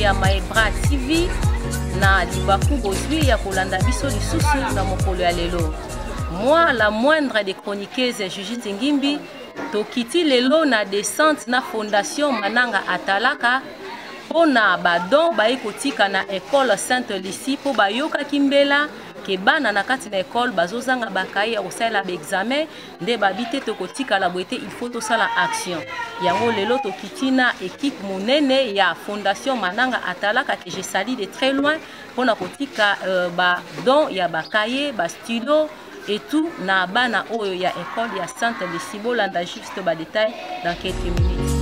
ya Maebra TV na libaku bozwi ya kolanda biso lisusu na mokolo ya lelo. Moi, la moindre des chroniqueuses, Judith Ngimbi, tokiti lelo na descente na fondation Mananga Atalaka pona badon bayi kotika na école Sainte Lucie po bayoka kimbela ke bana na kati na école bazozanga bakaye ya kosala ba examen nde babite tokotika la boete il faut tosala action. Yango lelo tokiti na équipe monene ya fondation Mananga Atalaka que je salue de très loin pona kotika ba don ya bakaye ba stylo et tout na bana oyo ya école ya Sainte Lucie. Bolanda juste ba détail dans quelques minutes.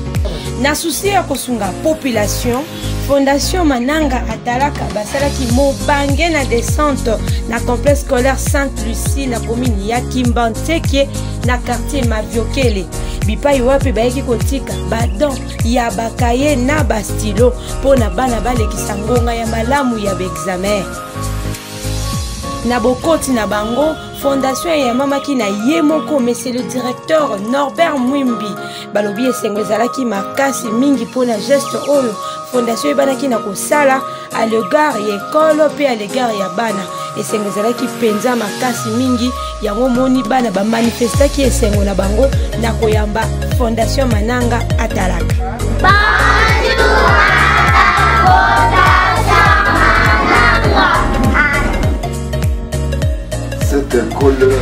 Na souci ya kosunga population, Fondation Mananga Atalaka basalaki mobange na descente na complexe scolaire Sainte Lucie na commune ya Kimbanteke na quartier Maviokele. Bipai wapi bayeki kotika badon ya bakaye na bastilo pona bana balekisa ngonga ya malamu ya examen. Na bokoti na bango fondation ya mama ki na yemoko monsieur le directeur Norbert Mwimbi balobi esengo ezalaki makasi mingi pona geste oyo fondation ebanaki na kosala à l'égard ya ekolo pe à l'égard ya bana esengo ezalaki penza makasi mingi yango moni bana ba manifestaki esengo na bango na koyamba fondation Mananga Atalaka. Cette école,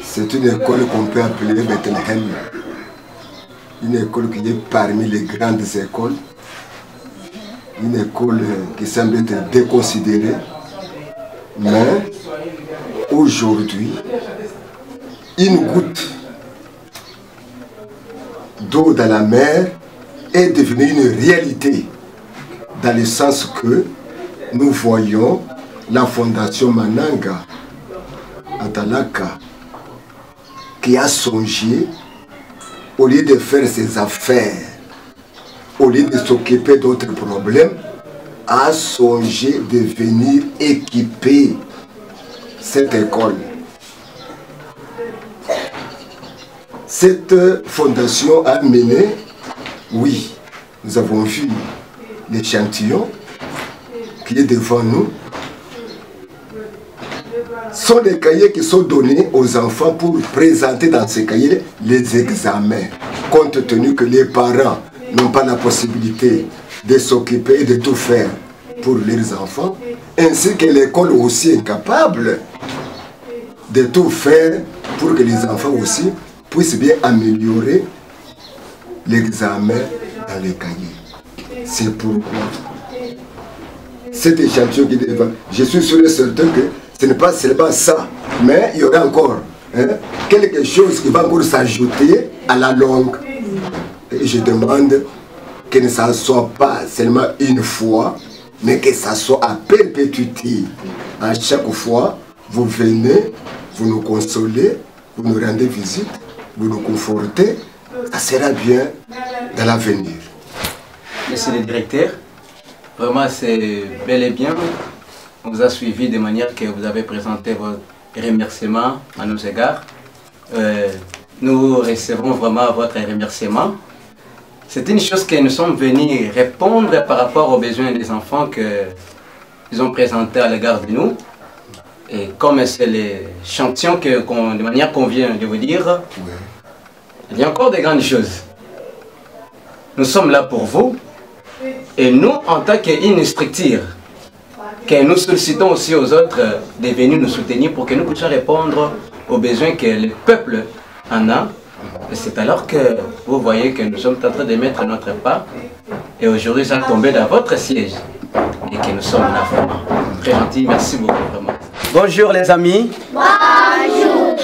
c'est une école qu'on peut appeler Bethlehem. Une école qui est parmi les grandes écoles. Une école qui semble être déconsidérée. Mais aujourd'hui, une goutte d'eau dans la mer est devenue une réalité. Dans le sens que nous voyons la fondation Mananga Atalaka qui a songé, au lieu de faire ses affaires, au lieu de s'occuper d'autres problèmes, a songé de venir équiper cette école. Cette fondation a mené, oui, nous avons vu l'échantillon qui est devant nous. Sont des cahiers qui sont donnés aux enfants pour présenter dans ces cahiers les examens, compte tenu que les parents n'ont pas la possibilité de s'occuper et de tout faire pour leurs enfants, ainsi que l'école aussi est incapable de tout faire pour que les enfants aussi puissent bien améliorer l'examen dans les cahiers. C'est pourquoi cet échantillon qui est devant, je suis sûr et certain que ce n'est pas seulement ça, mais il y aura encore quelque chose qui va encore s'ajouter à la longue. Et je demande que ça ne soit pas seulement une fois, mais que ça soit à perpétuité. À chaque fois, vous venez, vous nous consolez, vous nous rendez visite, vous nous confortez, ça sera bien dans l'avenir. Monsieur le directeur, vraiment c'est bel et bien. On vous a suivi de manière que vous avez présenté vos remerciements à nos égards. Nous recevrons vraiment votre remerciement. C'est une chose que nous sommes venus répondre par rapport aux besoins des enfants qu'ils ont présentés à l'égard de nous. Et comme c'est l'échantillon de manière qu'on vient de vous dire, il y a encore de grandes choses. Nous sommes là pour vous. Et nous, en tant qu'une structure, que nous sollicitons aussi aux autres de venir nous soutenir pour que nous puissions répondre aux besoins que le peuple en a. Et c'est alors que vous voyez que nous sommes en train de mettre notre pas. Et aujourd'hui, ça a tombé dans votre siège. Et que nous sommes là vraiment. Très gentil, merci beaucoup vraiment. Bonjour les amis. Bonjour.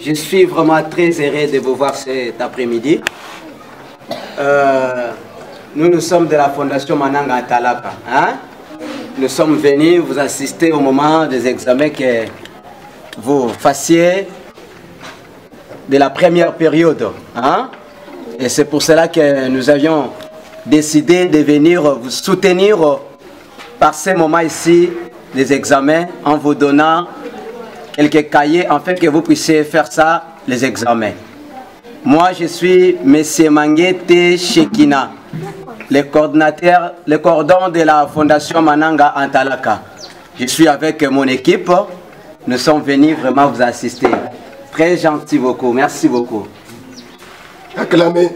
Je suis vraiment très heureux de vous voir cet après-midi. Nous sommes de la Fondation Mananga Atalaka. Hein? Nous sommes venus vous assister au moment des examens que vous fassiez de la première période. Hein? Et c'est pour cela que nous avions décidé de venir vous soutenir par ce moment ici des examens en vous donnant quelques cahiers afin que vous puissiez faire ça, les examens. Moi, je suis M. Manguete Shekina. les coordonnateurs, les cordons de la Fondation Mananga Antalaka. Je suis avec mon équipe. Nous sommes venus vraiment vous assister. Très gentil beaucoup. Merci beaucoup. Acclamez.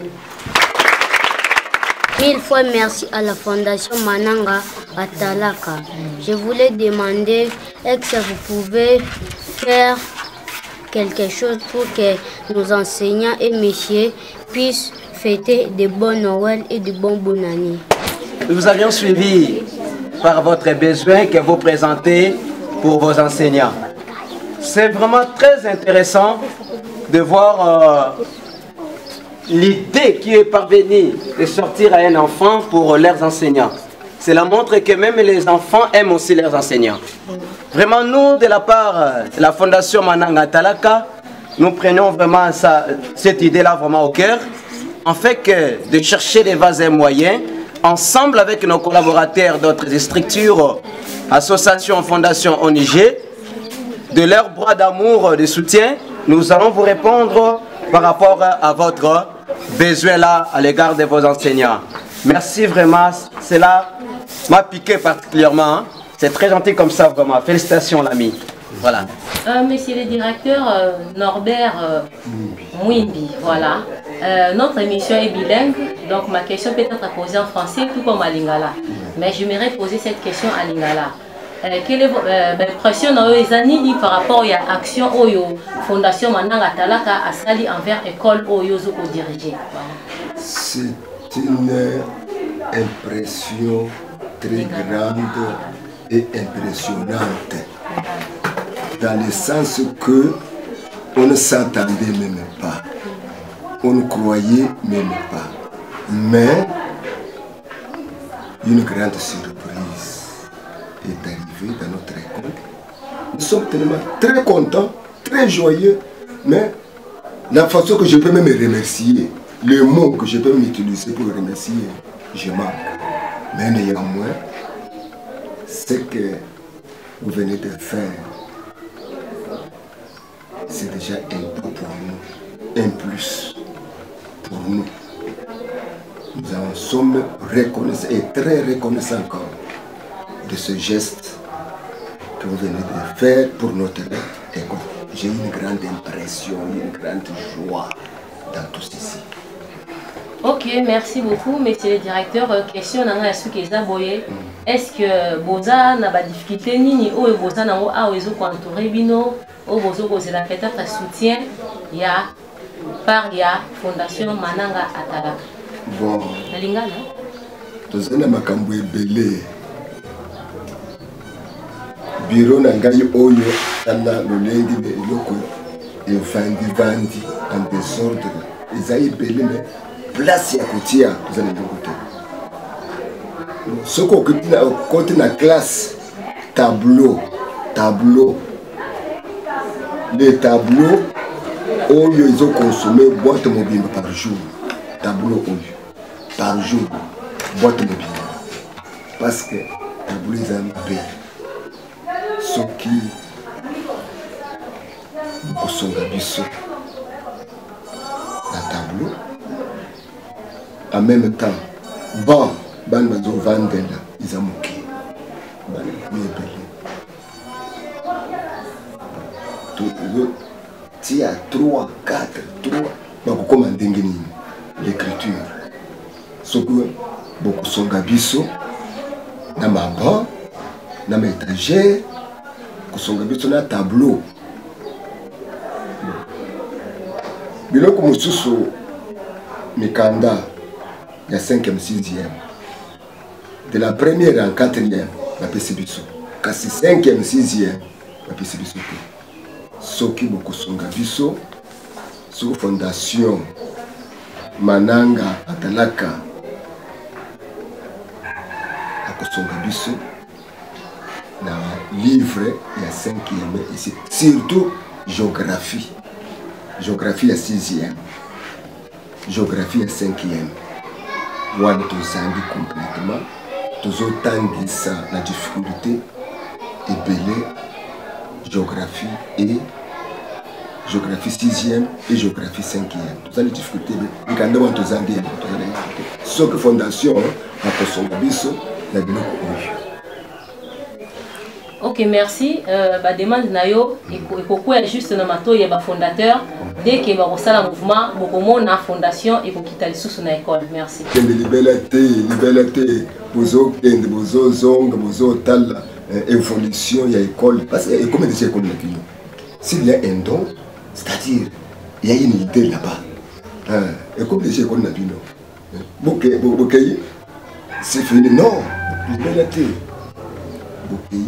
Mille fois merci à la Fondation Mananga Atalaka. Je voulais demander, est-ce que vous pouvez faire quelque chose pour que nos enseignants et messieurs puissent fêter de bons Noël et de bons bonnes années. Nous avions suivi par votre besoin que vous présentez pour vos enseignants. C'est vraiment très intéressant de voir l'idée qui est parvenue de sortir à un enfant pour leurs enseignants. Cela montre que même les enfants aiment aussi leurs enseignants. Vraiment, nous, de la part de la Fondation Mananga Talaka, nous prenons vraiment cette idée-là vraiment au cœur, en fait que de chercher des vases et moyens, ensemble avec nos collaborateurs d'autres structures, associations, fondations, ONG, de leur bras d'amour, de soutien, nous allons vous répondre par rapport à votre besoin là à l'égard de vos enseignants. Merci vraiment, cela m'a piqué particulièrement. Hein. C'est très gentil comme ça vraiment. Félicitations l'ami. Voilà. Monsieur le directeur Norbert Mwimbi, voilà. Notre émission est bilingue, donc ma question peut être posée en français tout comme à Lingala. Mais j'aimerais poser cette question à Lingala. Quelle est l'impression par rapport à l'action de Fondation Mananga Talaka à Sali envers l'école Oyozo dirigée? C'est une impression très grande et impressionnante, dans le sens que on ne s'attendait même pas, on ne croyait même pas, mais une grande surprise est arrivée dans notre école. Nous sommes tellement très contents, très joyeux, mais la façon que je peux même remercier, le mot que je peux m'utiliser pour remercier, je manque. Mais néanmoins, ce que vous venez de faire, c'est déjà un peu pour nous, un plus pour nous. Nous en sommes reconnaissants et très reconnaissants encore de ce geste que vous venez de faire pour notre école. J'ai une grande impression, une grande joie dans tout ceci. Ok, merci beaucoup, monsieur le directeur. Question à ce qui est boyé. Est-ce que Boza n'a pas de difficulté ni ou Boza n'a pas de contouré bino ou Bozo Boza la fête à soutien ya par ya Fondation Mananga Atalaka. Bon. Lingala. Tozana makambo ebele. Biro na ngai oyo ana lolengi be loko e vandi en désordre. Ezai ebele mais place ya kotia tozana ngoto. Soko côté na classe tableau. Les tableaux oyo ils ont consommé boîte mobile par jour. Tableau oyo par jour boîte mobile. Parce que tableau ils ont payé. Ce qui sont biso la tableau en même temps bon ban bazo vandela ils ont moqué tout tia 3 4 3 bako commander ngini l'écriture ce que beaucoup sont biso na maba na étagère kusonga biso na tableau biloko mosusu mikanda ya 5e 6e de la première en 4e la pesi biso kasi 5e 6e la pesi biso te soki bokusonga biso sur Fondation Mananga Atalaka akusonga biso na livre ya 5e ici, surtout géographie ya 6e, géographie ya 5e. Wana tozangi complètement, tozotangisa la difficulté ebele géographie et géographie 6e et géographie 5e. Tout ça les difficultés. Et quand on a ce que fondation, la consommation, la bilan. Ok, merci. La demande nayo et pourquoi juste dans mato il y a fondateur dès que va reçoit le mouvement beaucoup na fondation et pour quitter sous son école. Merci. Liberté, bozo kende, bozo zong, bozo tal évolution il y a école parce que comme des écoles là. S'il y a un don, c'est-à-dire il y a une idée là-bas. Et comme des écoles là. Ok, c'est fini non. Liberté. Ok.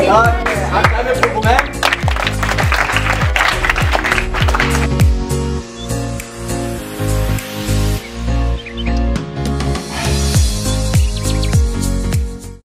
Ah.